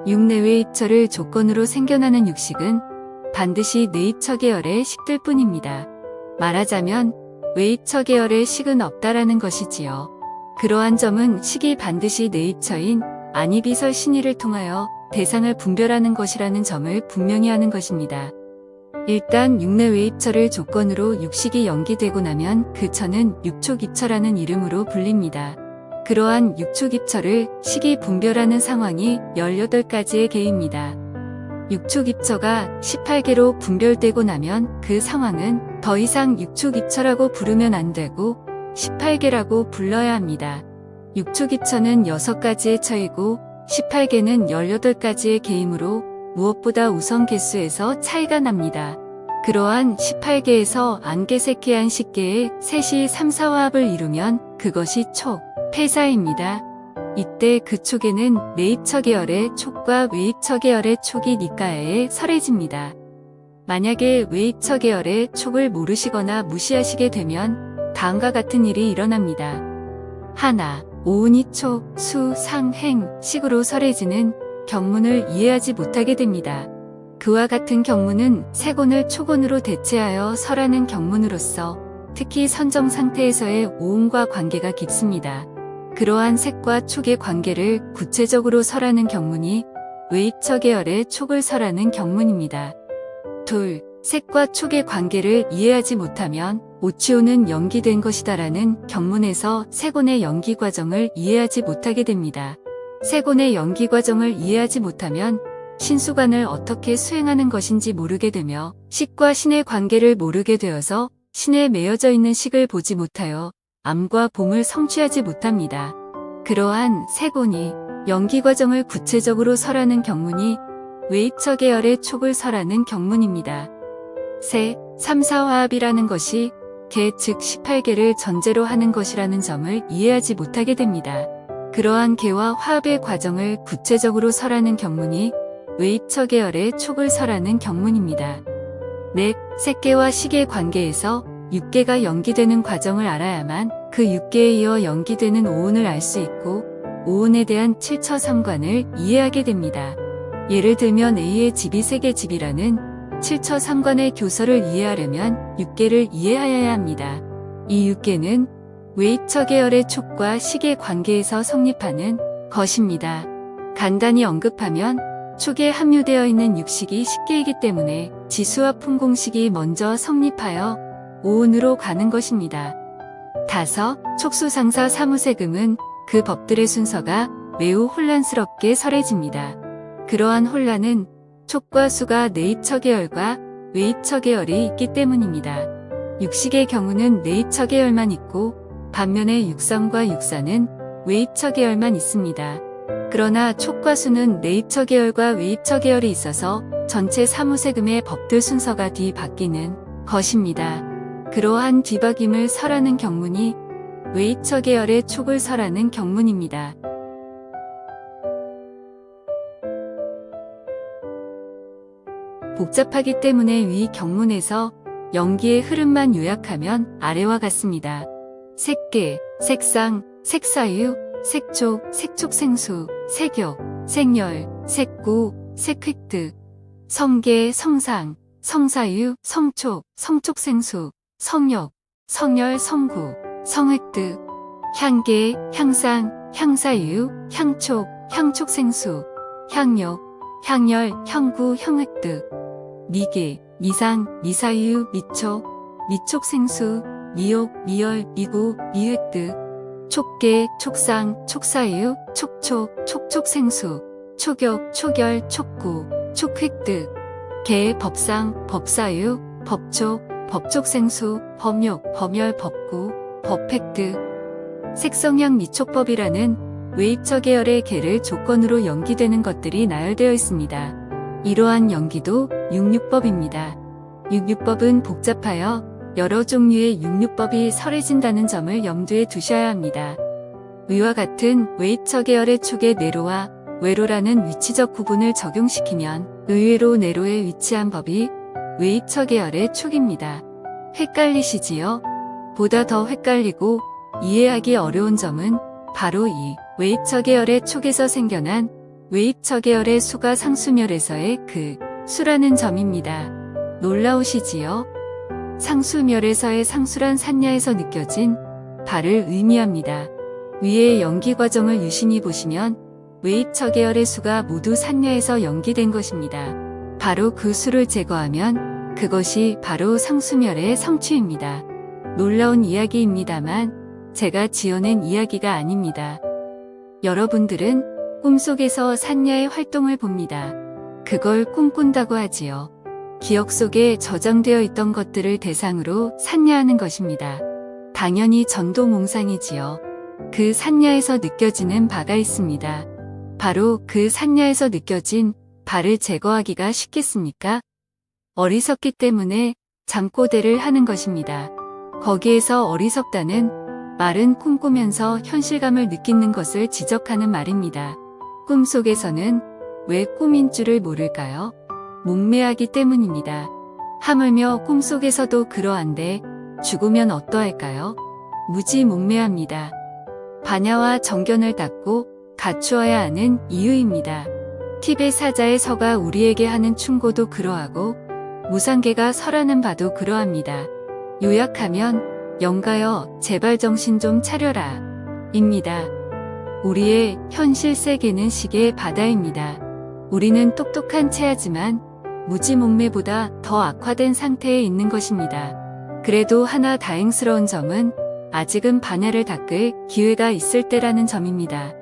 6내외입처를 조건으로 생겨나는 육식은 반드시 내입처 계열의 식들 뿐입니다. 말하자면 외입처 계열의 식은 없다라는 것이지요. 그러한 점은 식이 반드시 내입처인 안이비설 신의를 통하여 대상을 분별하는 것이라는 점을 분명히 하는 것입니다. 일단 육내외입처를 조건으로 육식이 연기되고 나면 그 처는 육촉입처라는 이름으로 불립니다. 그러한 육촉입처를 식이 분별하는 상황이 18가지의 개입니다. 육촉입처가 18개로 분별되고 나면 그 상황은 더 이상 육촉입처라고 부르면 안 되고 18개라고 불러야 합니다. 육촉입처는 6가지의 처이고 18개는 18가지의 개이므로 무엇보다 우선 개수에서 차이가 납니다. 그러한 18개에서 안개색계한 식계의 셋이 3, 4화합을 이루면 그것이 촉, 폐사입니다. 이때 그 촉에는 내입처 계열의 촉과 외입처 계열의 촉이 니까에 설해집니다. 만약에 외입처 계열의 촉을 모르시거나 무시하시게 되면 다음과 같은 일이 일어납니다. 하나, 오운이 촉, 수, 상, 행, 식으로 설해지는 경문을 이해하지 못하게 됩니다. 그와 같은 경문은 색온을 촉온으로 대체하여 설하는 경문으로서 특히 선정 상태에서의 오운과 관계가 깊습니다. 그러한 색과 촉의 관계를 구체적으로 설하는 경문이 외입처 계열의 촉을 설하는 경문입니다. 둘, 색과 촉의 관계를 이해하지 못하면 오치오는 연기된 것이다라는 경문에서 색온의 연기 과정을 이해하지 못하게 됩니다. 색온의 연기 과정을 이해하지 못하면 신수관을 어떻게 수행하는 것인지 모르게 되며 식과 신의 관계를 모르게 되어서 신에 매여져 있는 식을 보지 못하여 암과 봄을 성취하지 못합니다. 그러한 색온이 연기 과정을 구체적으로 설하는 경문이 외입처 계열의 촉을 설하는 경문입니다. 세, 3, 4화합이라는 것이 개 즉 18개를 전제로 하는 것이라는 점을 이해하지 못하게 됩니다. 그러한 개와 화합의 과정을 구체적으로 설하는 경문이 외입처 계열의 촉을 설하는 경문입니다. 넷, 색계와 식의 관계에서 6개가 연기되는 과정을 알아야만 그 6개에 이어 연기되는 오운을 알 수 있고 오운에 대한 7처3관을 이해하게 됩니다. 예를 들면 A의 집이 세계 집이라는 7처3관의 교서를 이해하려면 6개를 이해하여야 합니다. 이 6개는 외입처 계열의 촉과 식의 관계에서 성립하는 것입니다. 간단히 언급하면 촉에 함유되어 있는 육식이 식계이기 때문에 지수와 풍공식이 먼저 성립하여 오운으로 가는 것입니다. 다섯, 촉수상사 사무세금은 그 법들의 순서가 매우 혼란스럽게 설해집니다. 그러한 혼란은 촉과 수가 내입처 계열과 외입처 계열이 있기 때문입니다. 육식의 경우는 내입처 계열만 있고 반면에 육성과 육사는 외입처 계열만 있습니다. 그러나 촉과 수는 내입처 계열과 외입처 계열이 있어서 전체 사무세금의 법들 순서가 뒤바뀌는 것입니다. 그러한 뒤바뀜을 설하는 경문이 외입처 계열의 촉을 설하는 경문입니다. 복잡하기 때문에 위 경문에서 연기의 흐름만 요약하면 아래와 같습니다. 색계, 색상, 색사유, 색촉, 색촉생수, 색욕, 색열, 색구, 색획득, 성계, 성상, 성사유, 성촉, 성촉생수, 성욕, 성열, 성구, 성획득, 향계, 향상, 향사유, 향촉, 향촉생수, 향욕, 향열, 향구, 향획득, 미계, 미상, 미사유, 미촉, 미촉생수, 미욕, 미열, 미구, 미획득, 촉계, 촉상, 촉사유, 촉촉, 촉촉생수, 촉욕, 촉열, 촉구, 촉획득, 계, 법상, 법사유, 법촉, 법촉생수, 법욕, 법열, 법구, 법획득, 색성향 미촉법이라는 외입처 계열의 계를 조건으로 연기되는 것들이 나열되어 있습니다. 이러한 연기도 육류법입니다. 육류법은 복잡하여 여러 종류의 육류법이 설해진다는 점을 염두에 두셔야 합니다. 위와 같은 외입처 계열의 촉의 내로와 외로라는 위치적 구분을 적용시키면 의외로 내로에 위치한 법이 외입처 계열의 촉입니다. 헷갈리시지요? 보다 더 헷갈리고 이해하기 어려운 점은 바로 이 외입처 계열의 촉에서 생겨난 외입처 계열의 수가 상수멸에서의 그 수라는 점입니다. 놀라우시지요? 상수멸에서의 상수란 산야에서 느껴진 발을 의미합니다. 위의 연기 과정을 유심히 보시면 외입처 계열의 수가 모두 산야에서 연기된 것입니다. 바로 그 수를 제거하면 그것이 바로 상수멸의 성취입니다. 놀라운 이야기입니다만 제가 지어낸 이야기가 아닙니다. 여러분들은 꿈속에서 산야의 활동을 봅니다. 그걸 꿈꾼다고 하지요. 기억 속에 저장되어 있던 것들을 대상으로 산야하는 것입니다. 당연히 전도몽상이지요. 그 산야에서 느껴지는 바가 있습니다. 바로 그 산야에서 느껴진 바를 제거하기가 쉽겠습니까? 어리석기 때문에 잠꼬대를 하는 것입니다. 거기에서 어리석다는 말은 꿈꾸면서 현실감을 느끼는 것을 지적하는 말입니다. 꿈속에서는 왜 꿈인 줄을 모를까요? 목매하기 때문입니다. 하물며 꿈속에서도 그러한데 죽으면 어떠할까요? 무지 목매합니다. 반야와 정견을 닦고 갖추어야 하는 이유입니다. 티베 사자의 서가 우리에게 하는 충고도 그러하고 무상계가 설하는 바도 그러합니다. 요약하면 영가여 제발 정신 좀 차려라 입니다. 우리의 현실 세계는 시계의 바다입니다. 우리는 똑똑한 체하지만 무지몽매보다 더 악화된 상태에 있는 것입니다. 그래도 하나 다행스러운 점은 아직은 반야를 닦을 기회가 있을 때라는 점입니다.